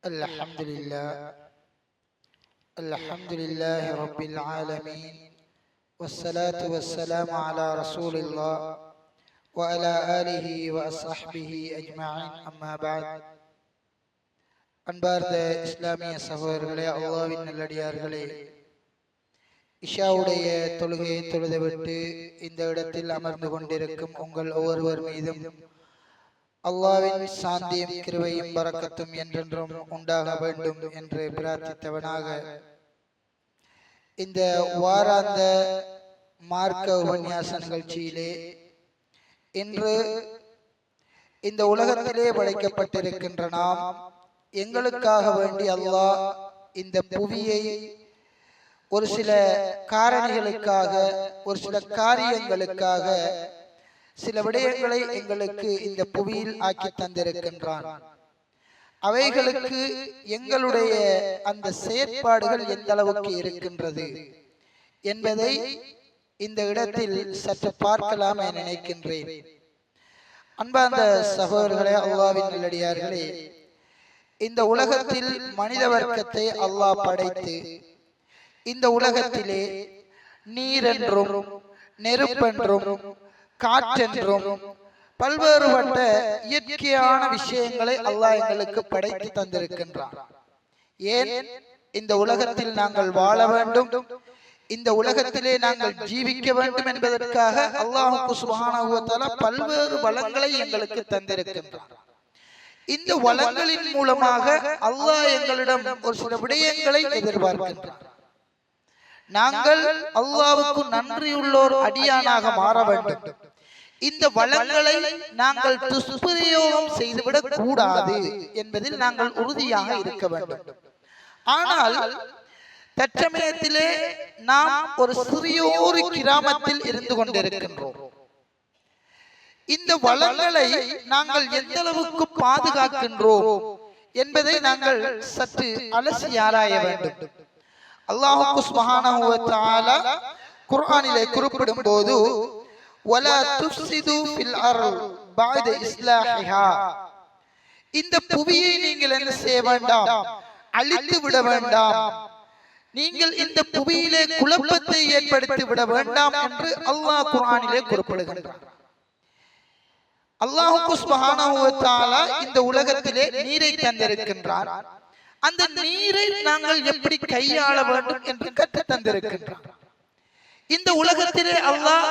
الحمد لله رب العالمين والصلاة والسلام على رسول الله وعلى آله وصحبه أجمعين أما بعد அன்பார்ந்த இஸ்லாமிய சகோதரர்களே, அல்லாஹ்வின் நல்லடியார்களே, இஷாவுடைய தொழுகையை தொழுதுவிட்டு இந்த இடத்தில் அமர்ந்து கொண்டிருக்கும் உங்கள் ஒவ்வொருவர் மீதும் அல்லாஹ்வின் சாந்தியும் கிருபையும் பரக்கத்தும் என்றென்றும் உண்டாக வேண்டும் என்று பிரார்த்தித்தவனாக இந்த வாராந்த மார்க்க உபன்யாச நிகழ்ச்சியிலே இன்று இந்த உலகத்திலே படைக்கப்பட்டிருக்கின்ற நாம் எங்களுக்காக வேண்டி அல்லாஹ் இந்த புவியை ஒரு சில காரணிகளுக்காக, ஒரு சில காரியங்களுக்காக, சில விடயங்களை எங்களுக்கு இந்த புவியில் ஆக்கி தந்திருக்கின்றான். அவைகளுக்கு எங்களுடைய அந்த செயற்பாடுகள் எந்த அளவுக்கு இருக்கின்றது என்பதை இந்த இடத்தில் சற்று பார்க்கலாம் என நினைக்கின்றேன். அன்பார்ந்த சகோதரர்களே, அல்லாஹ்வின் நல்லடியார்களே, இந்த உலகத்தில் மனித வர்க்கத்தை அல்லாஹ் படைத்து இந்த உலகத்திலே நீரென்றும் நெருப்பென்றும் காற்றென்றும் பல்வேறுபட்ட இயற்கையான விஷயங்களை அல்லாஹ் எங்களுக்கு படைத்து தந்திருக்கின்றான். ஏன் இந்த உலகத்தில் நாங்கள் வாழ வேண்டும், இந்த உலகத்திலே நாங்கள் ஜீவிக்க வேண்டும் என்பதற்காக அல்லாஹ் சுப்ஹானஹு வ தஆலா பல்வேறு வளங்களை எங்களுக்கு தந்திருக்கின்றான். இந்த வளங்களின் மூலமாக அல்லாஹ் எங்களிடம் ஒரு சில விடயங்களை எதிர்பார்க்கின்றான். நாங்கள் அல்லாஹ்வுக்கு நன்றியுள்ளோர் அடியானாக மாற வேண்டும். இந்த வளங்களை நாங்கள் துஷ்பிரயோகம் செய்துவிடக் கூடாது என்பதில் நாங்கள் உறுதியாக இருக்க வேண்டும். ஆனால் தற்சமயத்திலே நாம் ஒரு சிறியோரு கிராமத்தில் இருந்து கொண்டிருக்கின்றோம். இந்த வளங்களை நாங்கள் எந்த அளவுக்கு பாதுகாக்கின்றோம் என்பதை நாங்கள் சற்று அலசி ஆராய வேண்டும். அல்லாஹ் சுப்ஹானஹு வ தஆலா குர்ஆனிலே குறிப்பிடும் போது வலா துஃப்ஸிது ஃபில் அர்த் பஅத இஸ்லாஹிஹா, இந்த புவியை நீங்கள் என்ன செய்ய வேண்டாம், அழித்து விட வேண்டாம், நீங்கள் இந்த புவியிலே குழப்பத்தை ஏற்படுத்தி விட வேண்டாம் என்று அல்லாஹ் குர்ஆனிலே குறிப்பிடுகின்றார். அல்லாஹ் சுப்ஹானஹு வ தஆலா இந்த உலகத்திலே நீரை தந்திருக்கின்றார். அந்த நீரை நாங்கள் எப்படி கையாள வேண்டும் என்று கற்று தந்திருக்கின்றார். இந்த உலகத்திலே அல்லாஹ்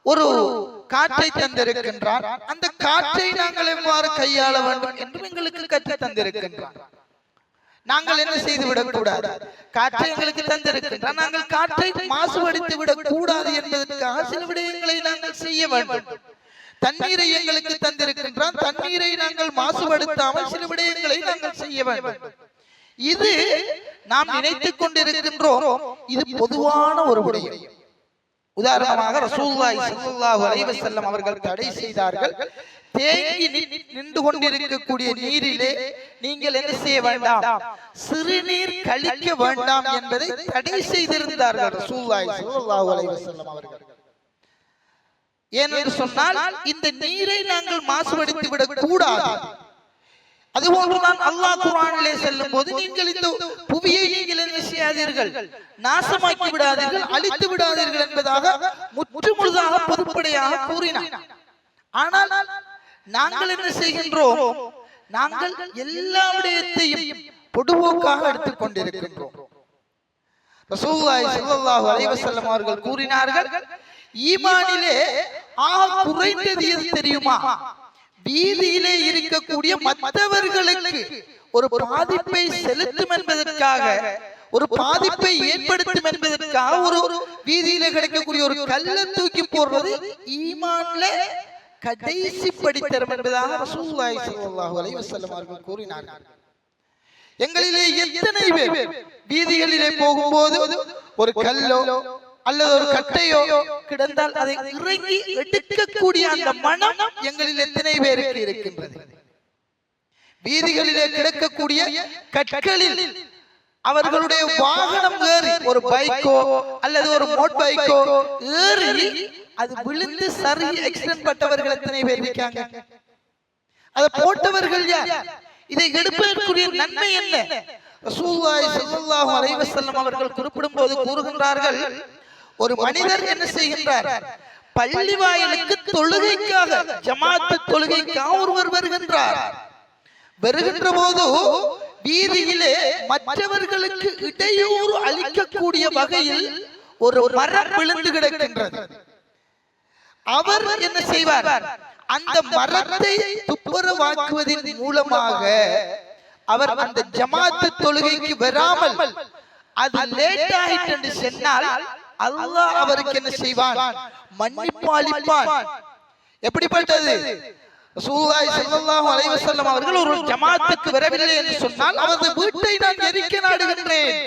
ஒரு காற்றை தந்திருக்கின்றார். அந்த காற்றை நாங்கள் எவ்வாறு கையாள வேண்டும் என்று எங்களுக்கு கற்று தந்திருக்கின்றார். நாங்கள் என்ன செய்து விடக்கூடாது, காற்றை எங்களுக்கு தந்திருக்கின்றார், நாங்கள் காற்றை மாசுபடுத்தி விடக் கூடாது என்பதற்காக சில விடயங்களை நாங்கள் செய்ய வேண்டும். தண்ணீரை எங்களுக்கு தந்திருக்கின்றான், தண்ணீரை நாங்கள் மாசுபடுத்தாமல் சில விடயங்களை நாங்கள் செய்ய வேண்டும். இது நாம் நினைத்துக் கொண்டிருக்கின்றோம், இது பொதுவான ஒரு விடயம். உதாரணமாக ரசூலுல்லாஹி ஸல்லல்லாஹு அலைஹி வஸல்லம் அவர்கள் தடை செய்தார்கள், தேங்கி நின்று கொண்டிருக்கக்கூடிய நீரிலே நீங்கள் என்ன செய்ய வேண்டாம், சிறுநீர் கழிக்க வேண்டாம் என்பதை தடை செய்திருந்தார்கள் ரசூலுல்லாஹி ஸல்லல்லாஹு அலைஹி வஸல்லம் அவர்கள். ஏனென்று சொன்னால் இந்த நீரை நாங்கள் மாசுபடுத்தி விடக் கூடாது. அதுபோன்றுதான் அல்லாஹ் குர்ஆனிலே சொல்லும் போது நீங்கள் இந்த புவியை நீங்கள் என்ன செய்யாதீர்கள், நாசமாக்கி விடாதீர்கள், அழித்து விடாதீர்கள் என்பதாக முற்றுமுழுதாக பொதுப்படையாக கூறினார். ஆனால் நாங்கள் என்ன செய்கின்றோம், நாங்கள் எல்லா விடயத்தையும் பொதுவோக்காக எடுத்துக் கொண்டிருக்கின்றோம். ரசூலுல்லாஹி ஸல்லல்லாஹு அலைஹி வஸல்லம் அவர்கள் கூறினார்கள், ஈமானிலே குறைந்தது எது தெரியுமா, வீதியிலே இருக்கக்கூடிய மற்றவர்களுக்கு ஒரு பாதிப்பை செலுத்தும் என்பதற்காக, ஒரு பாதிப்பை ஏற்படுத்தும் என்பதற்காக ஒரு வீதியிலே கிடைக்கக்கூடிய ஒரு கல்லை தூக்கி போடுறது ஈமான்ல கடைசி படித்தரம் என்பதாக ரசூலுல்லாஹி ஸல்லல்லாஹு அலைஹி வஸல்லம் அவர்கள் கூறினார்கள். எங்களிலே எத்தனை பேர் வீதிகளிலே போகும்போது ஒரு கல்லோ அல்லது ஒரு கட்டையோ கிடந்தால் அதை இறங்கி எடுக்கக்கூடிய அந்த மனம் எங்களில் எத்தனை பேருக்கு இருக்கின்றது? வீதிகளிலே கிடக்கக்கூடிய கற்களில் அவர்களுடைய வாகனம் ஏறி, ஒரு பைக்கோ அல்லது ஒரு மோட் பைக்கோ ஏறி அது விழுந்து சரி ஆக்சிடென்ட் பட்டவர்கள் எத்தனை பேர் இருக்காங்க? அதை போட்டவர்கள் யார்? இதை எடுப்பதற்குரிய நன்மை என்ன? ரசூலுல்லாஹி ஸல்லல்லாஹு அலைஹி வஸல்லம் அவர்கள் குறிப்பிடும் போது கூறுகின்றார்கள், ஒரு மனிதர் என்ன செய்கின்றார், பள்ளி வாயிலுக்கு தொழுகைக்காக, ஜமாத்து தொழுகைக்காக ஒருவர் வருகின்றார். வருகின்ற போது வீதியிலே மற்றவர்களுக்கு இடையூறு அளிக்கக்கூடிய வகையில் ஒரு மரம் விழுந்து கிடக்கின்றது. அவர் என்ன செய்வார், அந்த மரத்தை துப்புரவாக்குவதன் மூலமாக அவர் அந்த ஜமாத்து தொழுகைக்கு வராமல், அது லேட் ஆயிட்டு என்று சொன்னால் அல்லாஹ் அவருக்கு என்ன செய்வான், மன்னிப்பு அளிப்பான். எப்படிப்பட்டது? ரசூலுல்லாஹி ஸல்லல்லாஹு அலைஹி வஸல்லம் அவர்கள் ஒரு ஜமாத்துக்கு வரவில்லை என்று சொன்னால் அவரது வீட்டை நான் எரிக்க நாடுகின்றேன்.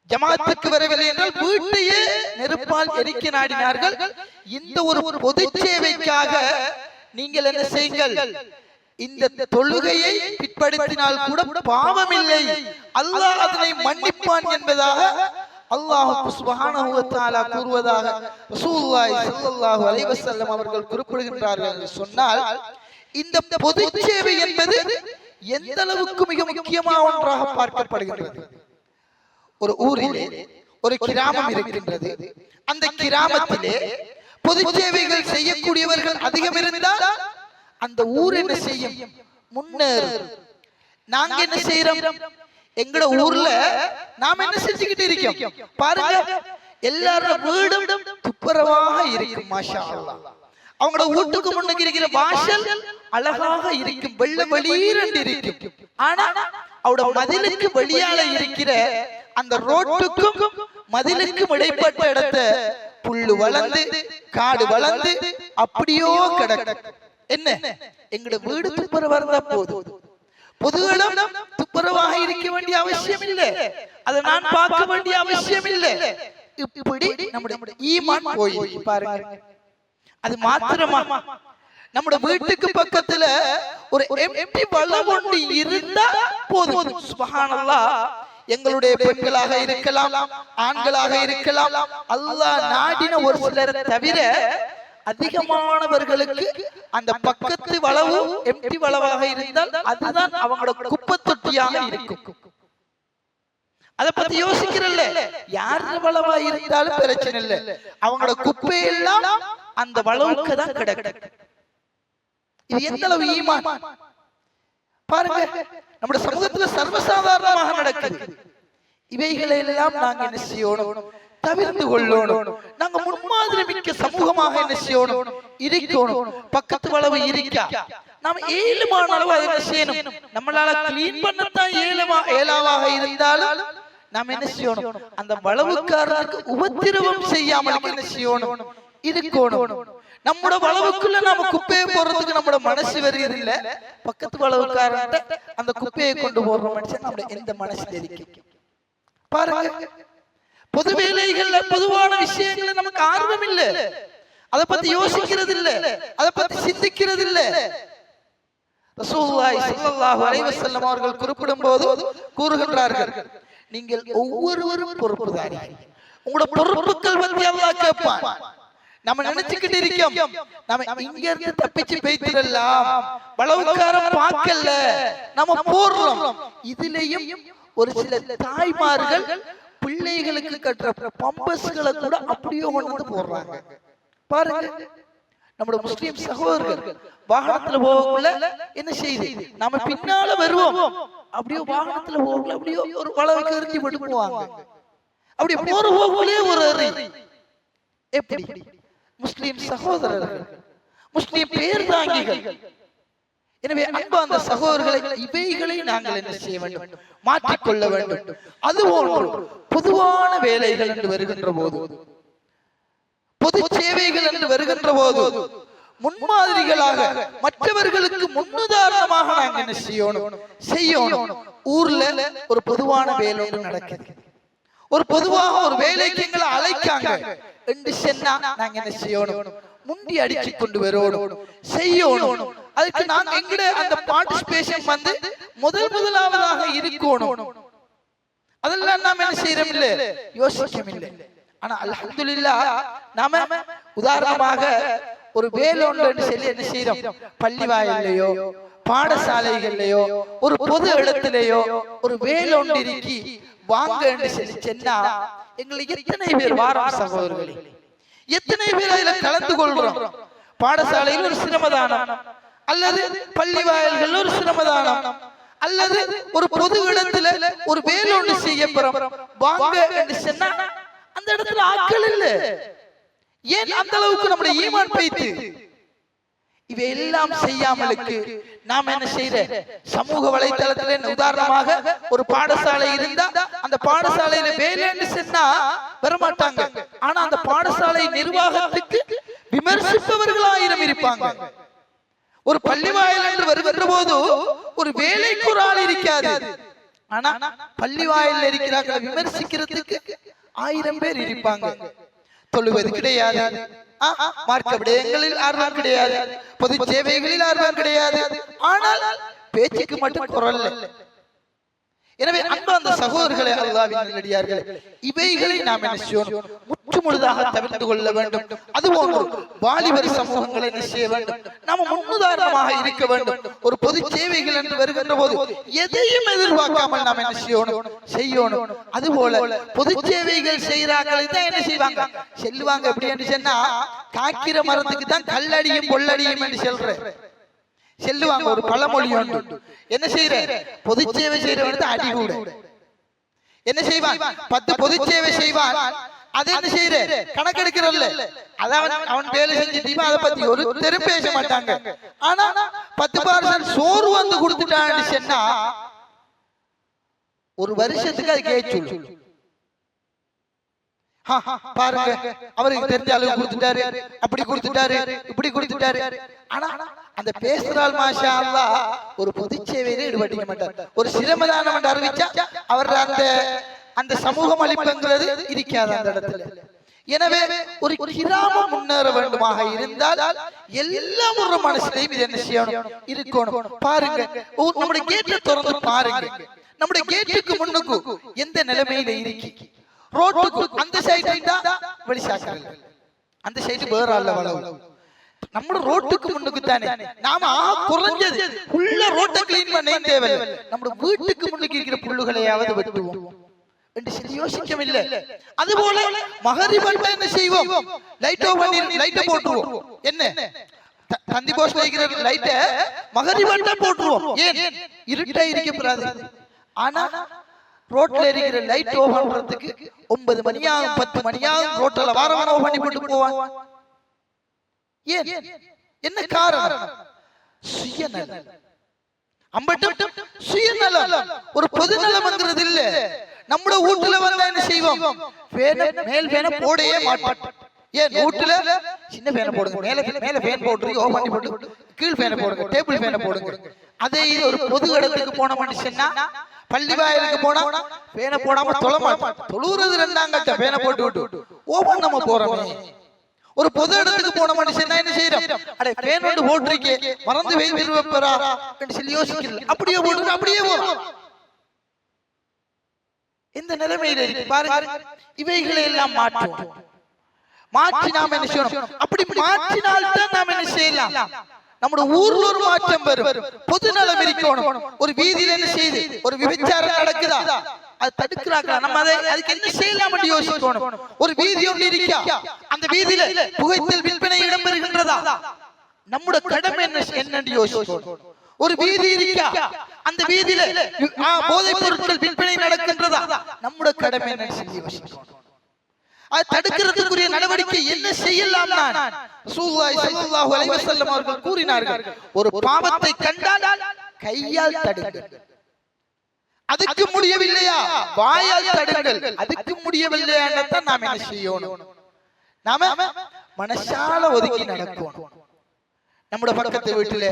ஜமாத்துக்கு வரவில்லை என்றால் வீட்டையே நெருப்பால் எரிக்க நாடினார்கள். இந்த ஒரு பொது சேவைக்காக நீங்கள் என்ன செய்யுங்கள், இந்த தொழுகையை பிற்படுத்தினால் கூட பாவம் இல்லை, அல்லாஹ் அதனை மன்னிப்பான் என்பதாக அல்லாஹ் சுப்ஹானஹு வ தஆலா கூறுவதாக ரசூலுல்லாஹி ஸல்லல்லாஹு அலைஹி வஸல்லம் அவர்கள் குறிப்பிடுகின்றார்கள் என்று சொன்னால், இந்த பொது சேவை என்பது எந்த அளவுக்கு மிக முக்கியமான ஒன்றாக பார்க்கப்படுகிறது. ஒரு ஊரிலே ஒரு கிராமம் இருக்கின்றது. அந்த கிராமத்திலே பொது சேவைகள் செய்யக்கூடியவர்கள் அதிகம் இருந்தால் அந்த ஊர் என்ன செய்யும், முன்னேறும். நாங்க என்ன செய்யறோம், எங்கட ஊர்ல நாம என்ன செஞ்சுக்கிட்டு இருக்கோம் பாருங்க, எல்லாரும் வீடும் துப்புரவாக இருக்கும். மாஷா அல்லாஹ். அவங்களோட வீட்டுக்கு முன்னுக்கு இருக்கிற வாசல் அழகாக இருக்கும், வெள்ளை வெளியீரண்டு இருக்கும். ஆனா அவட மதிலுக்கு வெளியால இருக்கிற அந்த ரோட்டுக்கும் மதிலுக்கும் இடைப்பட்ட இடத்தை புல்லு வளர்ந்து காடு வளர்ந்து அப்படியோ கிடக்கு. என்ன, எங்கட வீடு துப்புரவா இருந்தா போதும், பொது இடம் துப்புரவாக இருக்க வேண்டிய அவசியம் இல்லை, அதை நான் பார்க்க வேண்டிய அவசியம் இல்லை. இப்படி நம்முடைய ஈமான் போய் பாருங்க. அது மாத்திரமா, நம்முடைய வீட்டுக்கு பக்கத்துல ஒரு எம்டி வளம் ஒன்று இருந்தா போதும். சுப்ஹானல்லாஹ். எங்களுடைய பெண்களாக இருக்கலாம், ஆண்களாக இருக்கலாம், அல்லாஹ் நாடின ஒரு சிலரை தவிர அதிகமானவர்களுக்கு அந்த பக்கத்து வளவு எம்டி வளவாக இருந்தால் அதுதான் அவங்களோட குப்பை தொட்டியாக இருக்கும். அதை பத்தி யோசிக்கிறல்ல, யாரு வளவா இருந்தாலும் பிரச்சனை இல்லை, அவங்களோட குப்பை எல்லாம் அந்த வளவுக்கு தான் கிடக்கு. இது எந்த அளவு ஈமான் பாருங்க. நம்முடைய சமூகத்துல சர்வசாதாரணமாக நடக்குது. இவைகளை எல்லாம் நாங்க என்ன செய்யணும், தவிர்த்து கொள்ளணும். நாங்க முன்மாதிரி மிக்க சமூகமாக என்ன செய்யணும், இருக்கணும். பக்கத்து வளவு இருக்கா, நாம ஏழுமான அளவு அதை என்ன செய்யணும், நம்மளால கிளீன் பண்ணத்தான் ஏழாவாக இருந்தாலும் நாம என்ன செய்யணும், அந்த வளவுக்காரருக்கு உபத்திரவம் செய்யாமல் என்ன செய்யணும், இருக்கணும். நம்மட வளவுக்குள்ள நாம குப்பையை போடுறதுக்கு நம்மட மனசு வருகிறது இல்ல, பக்கத்து வளவுக்காரன் அந்த குப்பையை கொண்டு போடுற மனுஷன் நம்மட எந்த மனசுல இருக்கு பாருங்க. பொது வேலைகள்ல பொதுவான விஷயங்கள்ல நமக்கு ஆர்வம் இல்ல, அதை பத்தி யோசிக்கிறது இல்ல, அதை பத்தி சிந்திக்கிறது இல்ல. ரசூலுல்லாஹி ஸல்லல்லாஹு அலைஹி வஸல்லம் அவர்கள் குறிப்பிடும் போது கூறுகின்றார்கள், நீங்கள் ஒவ்வொருவரும் பொறுப்புதாரி. உங்களோட பொறுப்புகள் பத்தி அல்லாஹ் கேட்பான். நம்ம நினைச்சுக்கிட்டு இருக்கோம், நம்ம இங்க இருந்து தப்பிச்சு பேய்த்திடலாம், வளவுக்காரன் பார்க்கல, நம்ம போடுறோம். இதுலயும் ஒரு சில தாய்மார்கள் பிள்ளைகளுக்கு கட்டுற பம்பஸ்களை கூட அப்படியே கொண்டு வந்து போடுறாங்க பாருங்க. நம்முடைய முஸ்லிம் சகோதரர்கள் வாகனத்துல போகக்குள்ள என்ன செய்யுது, நம்ம பின்னால வருவோம், அப்படியே வாகனத்துல போகல அப்படியே ஒரு வளவுக்கு எரிஞ்சு போட்டு போவாங்க. அப்படியே போற போகலே ஒரு அறி. எப்படி முஸ்லிம் சகோதரர்கள், முஸ்லிம் பேர்தாங்கிகள். எனவே அன்பார்ந்த சகோதரர்களை, இவைகளை நாங்கள் என்ன செய்ய வேண்டும், மாற்றிக்கொள்ள வேண்டும். அதுபோன்று பொதுவான வேலைகள் என்று வருகின்ற போது, பொது சேவைகள் என்று வருகின்ற போது முன்மாதிரிகளாக மற்றவர்களுக்கு முன்னுதாரணமாக நாங்கள் என்ன செய்யணும். ஊர்ல ஒரு பொதுவான வேலை ஒன்று நடக்குது, ஒரு பொதுவாக ஒரு வேலைக்கு எங்களை அழைக்காங்க என்று சொன்னா நாங்க என்ன செய்யணும், முண்டி அடிச்சு கொண்டு வரணும், செய்யணும். அதுக்கு நாங்க எங்கட அந்த பார்ட்டிசிபேஷன் வந்து முதலாவதாக இருக்கணும். அதெல்லாம் நாம என்ன செய்யறோம் இல்ல, யோசிக்கம் இல்லை. ஆனா அல்ஹம்துலில்லாஹ் நாம உதாரணமாக ஒரு வேலை ஒன்று சொல்லி என்ன செய்யறோம், பள்ளி வாயிலையோ பாடசாலைகள்லயோ ஒரு பொது இடத்திலேயோ ஒரு வேலொண்டிருக்கி வாங்க என்று சொல்லி சொன்னா எங்களுக்கு எத்தனை பேர் வாரம் சகோதரர்களே, எத்தனை பேர் அதுல கலந்து கொள்றோம்? பாடசாலையில் ஒரு சிரமதானம் அல்லது பள்ளி வாயில்கள் ஒரு சிரமதானம் அல்லது ஒரு பொது இடத்துல ஒரு வேலொண்டு செய்யப்படுறோம் வாங்க என்று சொன்னா அந்த இடத்துல ஆட்கள் இல்ல. ஏன் அந்த அளவுக்கு நம்முடைய ஈமான் போயிட்டு? இவை எல்லாம் செய்யாமலுக்கு நாம் என்ன செய்யற? சமூக வலைத்தளத்துல உதாரணமாக ஒரு பாடசாலை இருந்தா அந்த பாடசாலையில வேலைன்னு சொன்னா வரமாட்டாங்க. ஆனா அந்த பாடசாலை நிர்வாகத்துக்கு விமர்சிப்பவர்கள் 1000 இருப்பாங்க. ஒரு பள்ளி வாயில் என்று வருகின்ற போது ஒரு வேலைக்கு ஒரு ஆள் இருக்காது. ஆனா பள்ளி வாயில் இருக்கிறார்கள் விமர்சிக்கிறதுக்கு 1000 பேர் இருப்பாங்க. தொழுவது கிடையாது, மார்க்க விடயங்களில் ஆர்வம் கிடையாது, பொது சேவைகளில் ஆர்வம் கிடையாது, ஆனால் பேச்சுக்கு மட்டும் குரல். எனவே அன்பார்ந்த சகோதரர்களே, அல்லாஹ்வின் நல்லடியார்களே, இவைகளை நாம் என்ன செய்யணும்? முற்று முழுதாக தவிர்த்து கொள்ள வேண்டும். அதுபோன்று வாலிபர் சமூகங்களை என்ன செய்ய வேண்டும்? நாம் முன்னுதாரணமாக இருக்க வேண்டும். ஒரு பொது சேவைகள் என்று வருகின்ற போது எதையும் எதிர்பார்க்காமல் நாம் என்ன செய்யணும். அதுபோல பொது சேவைகள் செய்யறாங்க என்ன செய்வாங்க? செல்லுவாங்க. எப்படி என்று சொன்னா காக்கிற மரத்துக்கு தான் கல்லடியும் பொல்லடியும் என்று சொல்றேன் செல்லுவாங்க. ஒரு பழமொழி ஒன்று. என்ன செய்யற? பொது சேவை செய்யறவனுக்கு அடி கூட. என்ன செய்வான்? 10 பொது சேவை செய்வான். அதை என்ன செய்யற? கணக்கெடுக்கிறல்ல. அதான் அவன் வேலை செஞ்சுட்டீமா அதை பத்தி ஒரு தெரு பேச மாட்டாங்க. ஆனா 10% சோறு வந்து கொடுத்துட்டான்னு சொன்னா ஒரு வருஷத்துக்கு அது கேச்சு பாருங்க, அவருக்கு தெரிஞ்ச அளவு கொடுத்துட்டாரு, அப்படி கொடுத்துட்டாரு, இப்படி கொடுத்துட்டாரு. ஆனா அந்த பேசுறாள் மாஷா அல்லாஹ் ஒரு பொது சேவையில ஈடுபட்டிக்க மாட்டார். ஒரு சிரமதானம் என்று அறிவிச்சா அவர் அந்த சமூகம் அளிப்புங்கிறது இருக்காது அந்த இடத்துல. எனவே ஒரு கிராமம் முன்னேற வேண்டுமாக இருந்தால் எல்லாம் ஒரு மனசுலையும் இது என்ன செய்யணும்? இருக்கணும். பாருங்க, நம்முடைய கேட்டை திறந்து பாருங்க. நம்முடைய கேட்டுக்கு முன்னுக்கு எந்த நிலைமையில இருக்கு? ரோட்டுக்கு அந்த சைடு வெளிசாக்கள், அந்த சைடு வேற அல்ல வளவு. நம்ம ரோட்டுக்கு முன்னுக்கு தானே நாம குறைஞ்சது உள்ள ரோட்டை கிளீன் பண்ண தேவையில்லை. நம்ம வீட்டுக்கு முன்னுக்கு இருக்கிற புல்லுகளையாவது வெட்டுவோம் என்று சொல்லி யோசிக்கவில்லை. அதுபோல மகரிபன் என்ன செய்வோம்? லைட்டை போட்டுருவோம். என்ன தந்தி போஸ்ட்ல இருக்கிற லைட்டை மகரிபன் போட்டுருவோம். ஏன்? இருட்டா இருக்கப்படாது. ஆனா ரோட்ல இருக்கிற லைட் ஓஃப் பண்றதுக்கு 9 மணியாகும் 10 மணியாகும் ரோட்ல வாரமான ஓஃப் பண்ணி போட்டு போவாங்க. ஏன்? என்ன காரணம்? சுயநலம். அம்பட்டும் சுயநலம். ஒரு பொதுநலம்ங்கிறது இல்ல. நம்ம வீட்டுல வந்தா என்ன செய்வோம்? மேல் பேன போடவே மாட்டோம். ஏன்? வீட்டுல சின்ன பேன போடுங்க, மேல பேன் போட்டுருக்கு, ஓஃப் பண்ணி போட்டு கீழ் பேன போடுங்க, டேபிள் பேன போடுங்க. அதே ஒரு பொது இடத்துக்கு போன மனுஷன்னா பள்ளி வாயிலுக்கு போனா பேனை போடாம தொழ மாட்டோம். தொழுறது 2ஆம் கட்ட பேனை போட்டு விட்டு ஓபன் நம்ம போறோமே. ஒரு பொது இடத்துக்கு போன மனுஷன் என்ன செய்யறோம்? அட பேன் ஒன்று போட்டிருக்கே மறந்து வைப்பரா என்று சொல்லி யோசிக்கல. அப்படியே போட்டு அப்படியே போறோம். இந்த நிலைமையில பாருங்க, இவைகளை எல்லாம் மாற்றுவோம். மாற்றி நாம் என்ன செய்யணும்? அப்படி மாற்றினால்தான் நாம் என்ன செய்யலாம்? நம்முடைய ஊர்ல ஒரு மாற்றம் வரும். பொது நலம் இருக்கணும். ஒரு வீதியில என்ன செய்து ஒரு விபச்சாரம் நடக்குதா, அது தடுக்கிறாங்க. நம்ம அதுக்கு என்ன செய்யலாம் என்று யோசிக்கணும். ஒரு வீதி ஒன்று இருக்கா, அந்த வீதியில புகைத்தல் விற்பனை இடம்பெறுகின்றதா, நம்முடைய கடமை என்னன்னு யோசிக்கணும். ஒரு வீதி இருக்கா, அந்த வீதியில போதைப் பொருட்கள் விற்பனை நடக்கின்றதா, நம்முடைய கடமை என்ன சொல்லி யோசிக்கணும். அது தடுக்கிறதுக்குரிய நடவடிக்கை என்ன செய்யலாம்? ரசூலுல்லாஹி ஸல்லல்லாஹு அலைஹி வஸல்லம் அவர்கள் கூறினார்கள், ஒரு பாவத்தை கண்டால் கையால் தடுங்கள். அதுக்கு முடியவில்லையா வாயால் தடுங்கள். அதுக்கு முடியவில்லையா நாம் என்ன செய்யணும்? நாம மனசால ஒதுக்கி நடக்கணும். நம்முடைய பக்கத்து வீட்டுல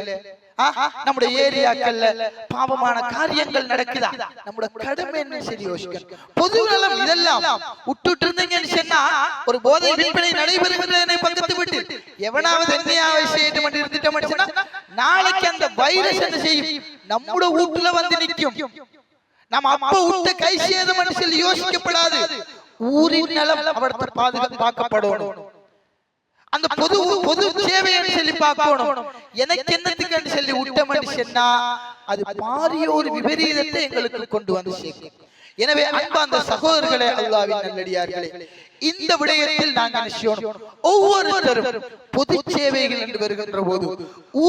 நம்முடைய ஏரியாக்கள்ல பாவமான காரியங்கள் நடக்குதா, நம்முடைய கடமை என்ன சொல்லி யோசிக்கணும். பொது நலம் இதெல்லாம் விட்டுட்டு இருந்தீங்கன்னு சொன்னா ஒரு போதை விற்பனை நடைபெறுகின்ற பக்கத்து வீட்டில் எவனாவது என்னையாவை செய்யட்டும் என்று இருந்துட்டோம் சொன்னா நாளைக்கு அந்த வைரஸ் என்ன செய்யும்? நம்முடைய வீட்டுல வந்து நிற்கும். நம்ம அப்ப விட்ட கை சேதம் என்று சொல்லி யோசிக்கப்படாது. ஊரின் நலம் அவர்த்த பாதுகாக்கப்படணும். அந்த பொது பொது சேவைன்னு சொல்லி பார்க்கணும். எனக்கு என்னத்துக்கு சொல்லி விட்டோம்னு சொன்னா அது பாரிய ஒரு விபரீதத்தை எங்களுக்கு கொண்டு வந்து சேர்க்கும். எனவே அன்பார்ந்த சகோதரர்களே, அல்லாஹ்வின் நல்லடியார்களே, இந்த விடயத்தில் நாங்கள் ஒவ்வொருத்தரும் பொது சேவைகள் என்று வருகின்ற போது,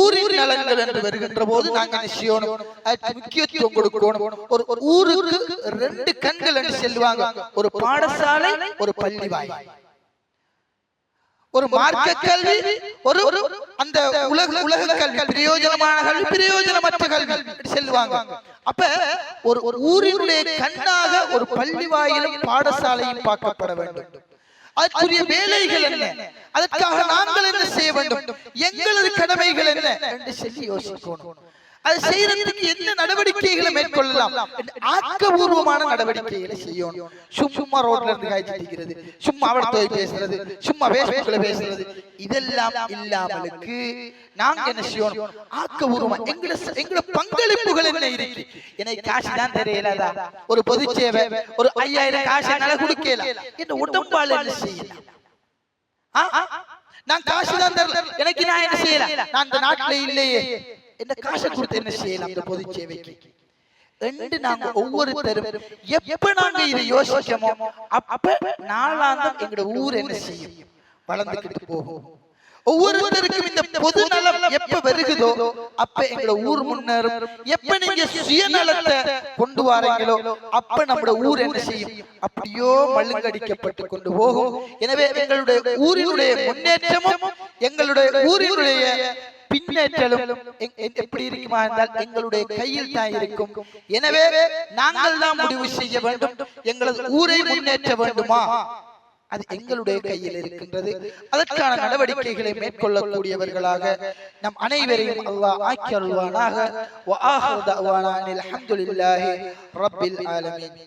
ஊரின் நலன்கள் என்று வருகின்ற போது நாங்கள் முக்கியத்துவம் கொடுக்கணும். ஒரு ஊருக்கு 2 கண்கள் என்று சொல்லுவாங்க. ஒரு பாடசாலை, ஒரு பள்ளிவாய், ஒரு மார்க்க கல்வி, ஒரு அந்த உலக கல்வி, பிரயோஜனமான கல்வி, பிரயோஜனமற்ற கல்வி சொல்லுவாங்க. அப்ப ஒரு ஊரினுடைய கண்ணாக ஒரு பள்ளிவாயிலும் பாடசாலையும் பார்க்கப்பட வேண்டும். அதற்குரிய வேலைகள் என்ன, அதற்காக நாங்கள் என்ன செய்ய வேண்டும், எங்களது கடமைகள் என்ன என்று சொல்லி யோசிக்கணும். அது செய்யறதுக்கு என்ன நடவடிக்கைகளை மேற்கொள்ளலாம், ஆக்கபூர்வமான நடவடிக்கைகளை செய்யணும். சும்மா ரோட்ல இருந்து காய்ச்சிக்கிறது, சும்மா அவள் போய் பேசுறது, சும்மா பேசுறதுல பேசுறது, இதெல்லாம் இல்லாமலுக்கு நாங்க என்ன செய்யணும், ஆக்கபூர்வமா எங்களோட பங்களிப்புகள் என்ன இருக்கு. எனக்கு காசு தான் தெரியலதா, ஒரு பொது சேவை ஒரு 5000 காசு என்னால கொடுக்கல, என்ன உடம்பால என்ன செய்யலாம். நான் காசு தான் தரல, எனக்கு நான் என்ன செய்யலாம், நான் அந்த நாட்டுல இல்லையே, என்ன காசை கொடுத்து என்ன செய்யலாம் அந்த பொது சேவைக்கு என்று நாங்க ஒவ்வொருத்தரும் எப்ப நாங்க இதை யோசிச்சோமோ அப்ப நாளாந்தம் எங்களோட ஊர் என்ன செய்யும், வளர்ந்துகிட்டு போகும். ஒவ்வொருத்தருக்கும் இந்த பொது நலம் எப்ப வருகுதோ அப்ப எங்களோட ஊர் முன்னேறும். எப்ப நீங்க சுயநலத்தை கொண்டு வாரீங்களோ அப்ப நம்மளோட ஊர் என்ன செய்யும், அப்படியோ மழுங்கடிக்கப்பட்டு கொண்டு போகும். எனவே எங்களுடைய ஊரினுடைய முன்னேற்றமும் எங்களுடைய ஊரினுடைய பின்னேற்றலும் எப்படி இருக்குமா என்றால் எங்களுடைய கையில் தான் இருக்கும். எனவே நாங்கள் தான் முடிவு செய்ய வேண்டும், எங்களது ஊரை முன்னேற்ற வேண்டுமா, அது எங்களுடைய கையில் இருக்கின்றது. அதற்கான நடவடிக்கைகளை மேற்கொள்ளக்கூடியவர்களாக நம் அனைவரையும் அல்லாஹ் ஆக்கி அருள்வானாக. வ ஆஹிரு தஅவானா அல்ஹம்துலில்லாஹி ரப்பில் ஆலமீன்.